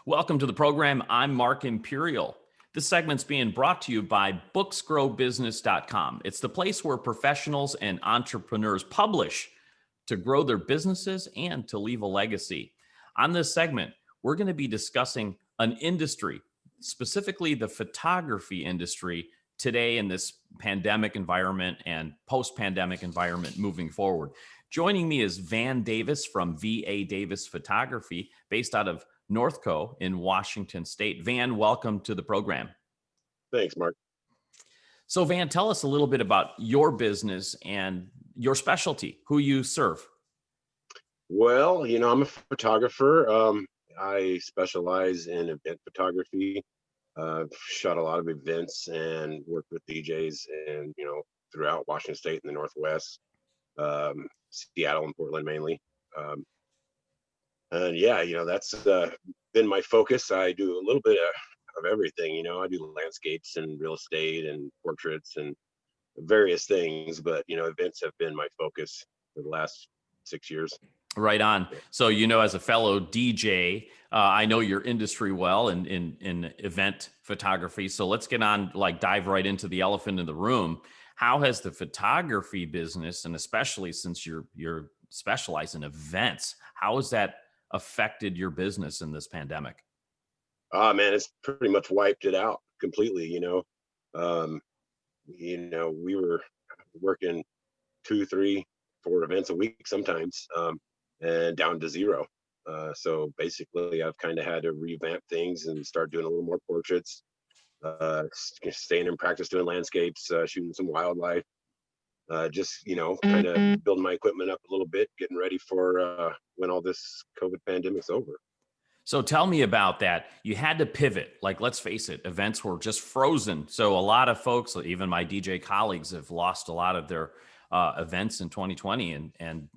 Welcome to the program. I'm Mark Imperial. This segment's being brought to you by booksgrowbusiness.com. It's the place where professionals and entrepreneurs publish to grow their businesses and to leave a legacy. On this segment, we're going to be discussing an industry, specifically the photography industry, today in this pandemic environment and post-pandemic environment moving forward. Joining me is Van Davis from VA Davis Photography, based out of Northco in Washington State. Van, welcome to the program. Thanks, Mark. So Van, tell us a little bit about your business and your specialty, who you serve. Well, I'm a photographer. I specialize in event photography. Shot a lot of events and worked with DJs and, throughout Washington State and the Northwest, Seattle and Portland mainly. And yeah, that's been my focus. I do a little bit of everything. I do landscapes and real estate and portraits and various things, but events have been my focus for the last 6 years. Right on. So, as a fellow DJ, I know your industry well in event photography. So let's get on, dive right into the elephant in the room. How has the photography business, and especially since you're specialized in events, how has that affected your business in this pandemic? Man, it's pretty much wiped it out completely. We were working 2, 3, 4 events a week sometimes, and down to zero. So basically, I've kind of had to revamp things and start doing a little more portraits, staying in practice doing landscapes, shooting some wildlife, just, kind of building my equipment up a little bit, getting ready for when all this COVID pandemic's over. So tell me about that. You had to pivot. Let's face it, events were just frozen. So a lot of folks, even my DJ colleagues, have lost a lot of their events in 2020. And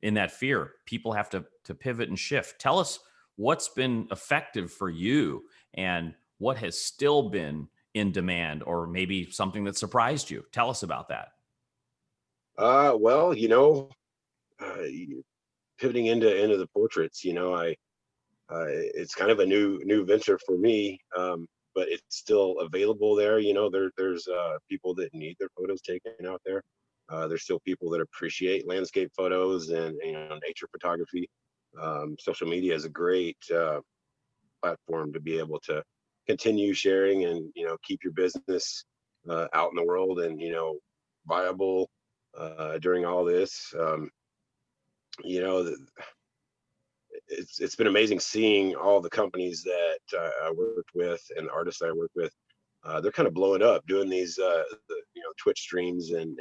in that fear, people have to pivot and shift. Tell us what's been effective for you and what has still been in demand, or maybe something that surprised you. Tell us about that. Well, pivoting into the portraits, it's kind of a new venture for me, but it's still available there. There's people that need their photos taken out there. There's still people that appreciate landscape photos and nature photography. Social media is a great platform to be able to continue sharing and keep your business out in the world and viable during all this. It's been amazing seeing all the companies that I worked with and the artists I work with. They're kind of blowing up doing these Twitch streams and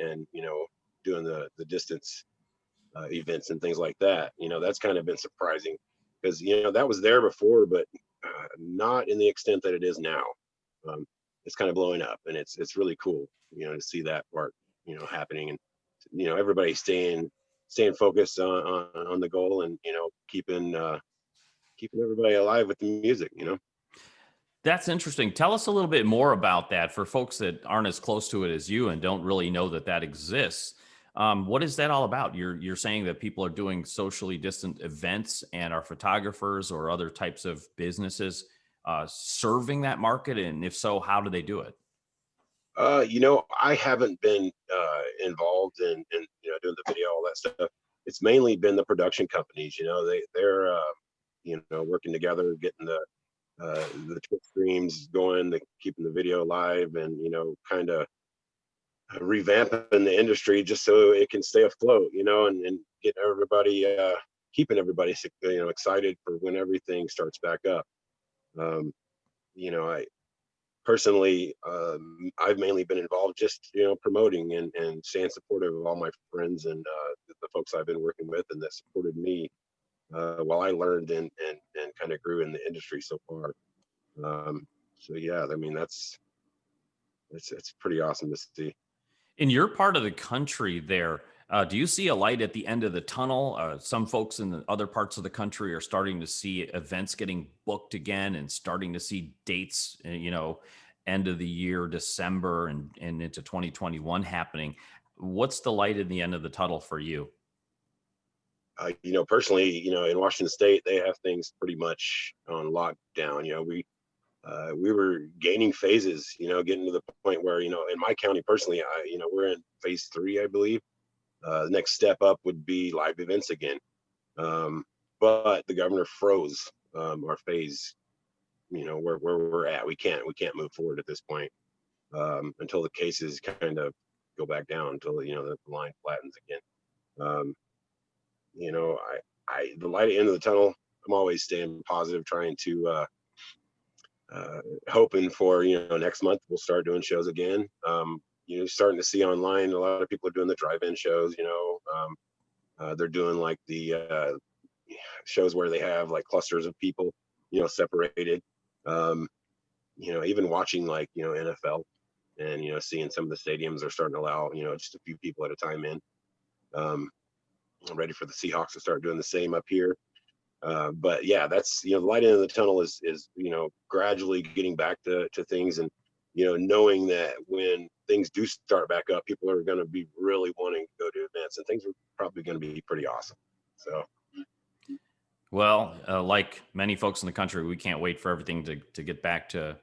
doing the distance events and things like that. That's kind of been surprising because that was there before, but not in the extent that it is now. It's kind of blowing up, and it's really cool to see that part happening, and everybody staying focused on the goal, and keeping everybody alive with the music. That's interesting. Tell us a little bit more about that for folks that aren't as close to it as you and don't really know that exists. What is that all about? You're saying that people are doing socially distant events and are photographers or other types of businesses serving that market, and if so, how do they do it? I haven't been involved in doing the video, all that stuff. It's mainly been the production companies. They're working together, getting the Twitch streams going, keeping the video live, and kind of revamping the industry just so it can stay afloat. And get everybody, keeping everybody excited for when everything starts back up. I personally, I've mainly been involved just promoting and staying supportive of all my friends and the folks I've been working with and that supported me while I learned and kind of grew in the industry so far. So yeah, I mean that's it's pretty awesome to see. In your part of the country there, do you see a light at the end of the tunnel? Some folks in the other parts of the country are starting to see events getting booked again and starting to see dates, end of the year, December and into 2021 happening. What's the light in the end of the tunnel for you? Personally, in Washington State, they have things pretty much on lockdown. We were gaining phases, getting to the point where, in my county personally, we're in phase 3, I believe. The next step up would be live events again. But the governor froze our phase, where we're at. We can't move forward at this point until the cases kind of go back down, until the line flattens again. The light at the end of the tunnel, I'm always staying positive, trying to hoping for next month we'll start doing shows again. Starting to see online a lot of people are doing the drive-in shows. They're doing like the shows where they have like clusters of people separated. Even watching like NFL, and seeing some of the stadiums are starting to allow just a few people at a time in. I'm ready for the Seahawks to start doing the same up here. But yeah, that's the light end of the tunnel is gradually getting back to things, and knowing that when things do start back up, people are going to be really wanting to go to events, and things are probably going to be pretty awesome. So, well, like many folks in the country, we can't wait for everything to get back to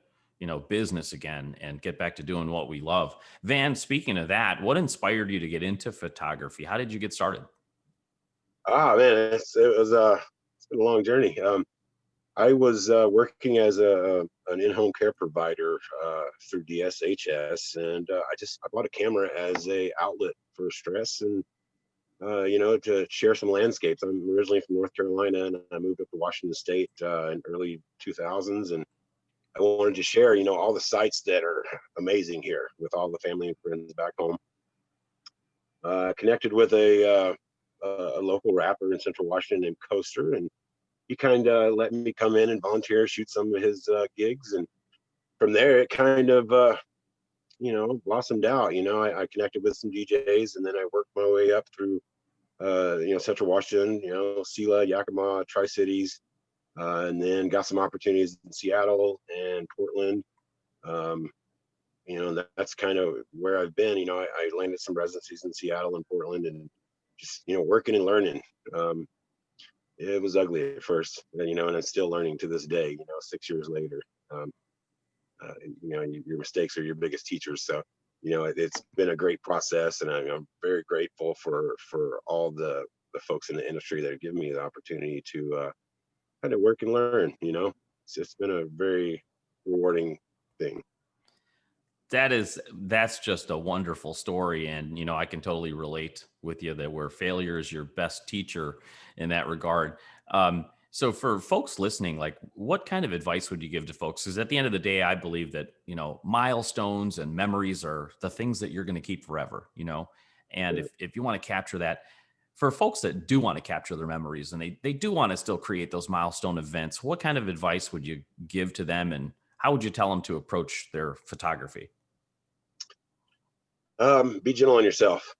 business again and get back to doing what we love. Van, speaking of that, what inspired you to get into photography? How did you get started? Man, it's been a long journey. I was working as an in-home care provider through DSHS, and I bought a camera as a outlet for stress, and to share some landscapes. I'm originally from North Carolina, and I moved up to Washington State in early 2000s, and I wanted to share all the sites that are amazing here with all the family and friends back home. Connected with a local rapper in Central Washington named Coaster, and he kind of let me come in and volunteer, shoot some of his gigs. And from there, it kind of, blossomed out. I connected with some DJs, and then I worked my way up through, Central Washington, Sela, Yakima, Tri-Cities, and then got some opportunities in Seattle and Portland. That's kind of where I've been. I landed some residencies in Seattle and Portland, and just, working and learning. It was ugly at first, and I'm still learning to this day, 6 years later. Your mistakes are your biggest teachers. So, it's been a great process, and I'm very grateful for all the folks in the industry that have given me the opportunity to kind of work and learn. It's been a very rewarding thing. That's just a wonderful story. And, I can totally relate with you that where failure is your best teacher in that regard. So for folks listening, like what kind of advice would you give to folks? Because at the end of the day, I believe that, milestones and memories are the things that you're going to keep forever, and if you want to capture that, for folks that do want to capture their memories and they do want to still create those milestone events, what kind of advice would you give to them, and how would you tell them to approach their photography? Be gentle on yourself.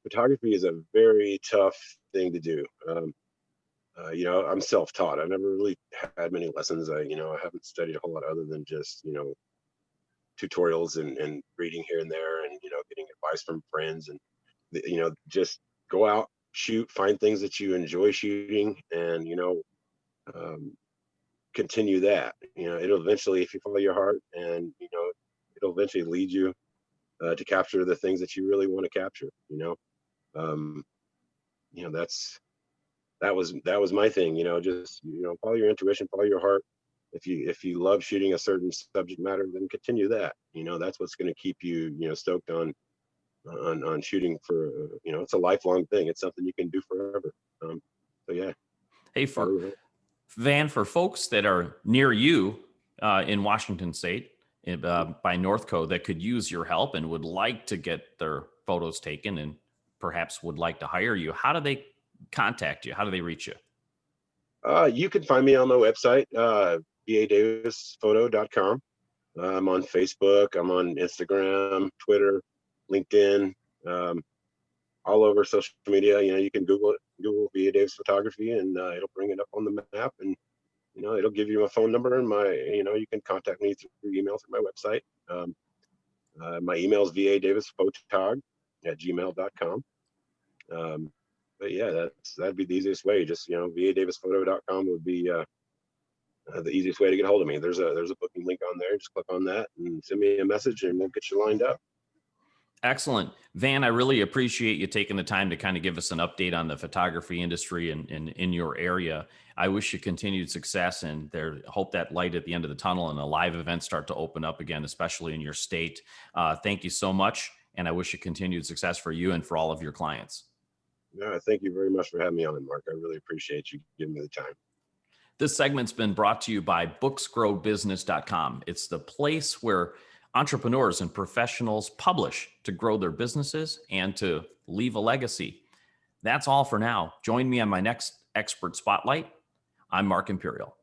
Photography is a very tough thing to do. I'm self-taught. I never really had many lessons. I haven't studied a whole lot other than just, tutorials and reading here and there, and, getting advice from friends, and, just go out, shoot, find things that you enjoy shooting, and, continue that. It'll eventually, if you follow your heart, and, it'll eventually lead you to capture the things that you really want to capture. Um, that was my thing. Just follow your intuition, follow your heart. If you love shooting a certain subject matter, then continue that. That's what's going to keep you stoked on shooting for. It's a lifelong thing. It's something you can do forever. So yeah. Hey, Van, for folks that are near you in Washington State, by Northco, that could use your help and would like to get their photos taken and perhaps would like to hire you, how do they contact you? How do they reach you? You can find me on my website, vadavisphoto.com. I'm on Facebook. I'm on Instagram, Twitter, LinkedIn, all over social media. You can Google VA Davis Photography, and it'll bring it up on the map, and it'll give you my phone number, and you can contact me through email through my website. My email is vadavisphotog@gmail.com. but yeah, that'd be the easiest way. Just, vadavisphoto.com would be the easiest way to get a hold of me. There's a booking link on there. Just click on that and send me a message, and we'll get you lined up. Excellent. Van, I really appreciate you taking the time to kind of give us an update on the photography industry and in your area. I wish you continued success, and hope that light at the end of the tunnel and the live events start to open up again, especially in your state. Thank you so much. And I wish you continued success for you and for all of your clients. No, thank you very much for having me on, Mark. I really appreciate you giving me the time. This segment's been brought to you by booksgrowbusiness.com. It's the place where entrepreneurs and professionals publish to grow their businesses and to leave a legacy. That's all for now. Join me on my next Expert Spotlight. I'm Mark Imperial.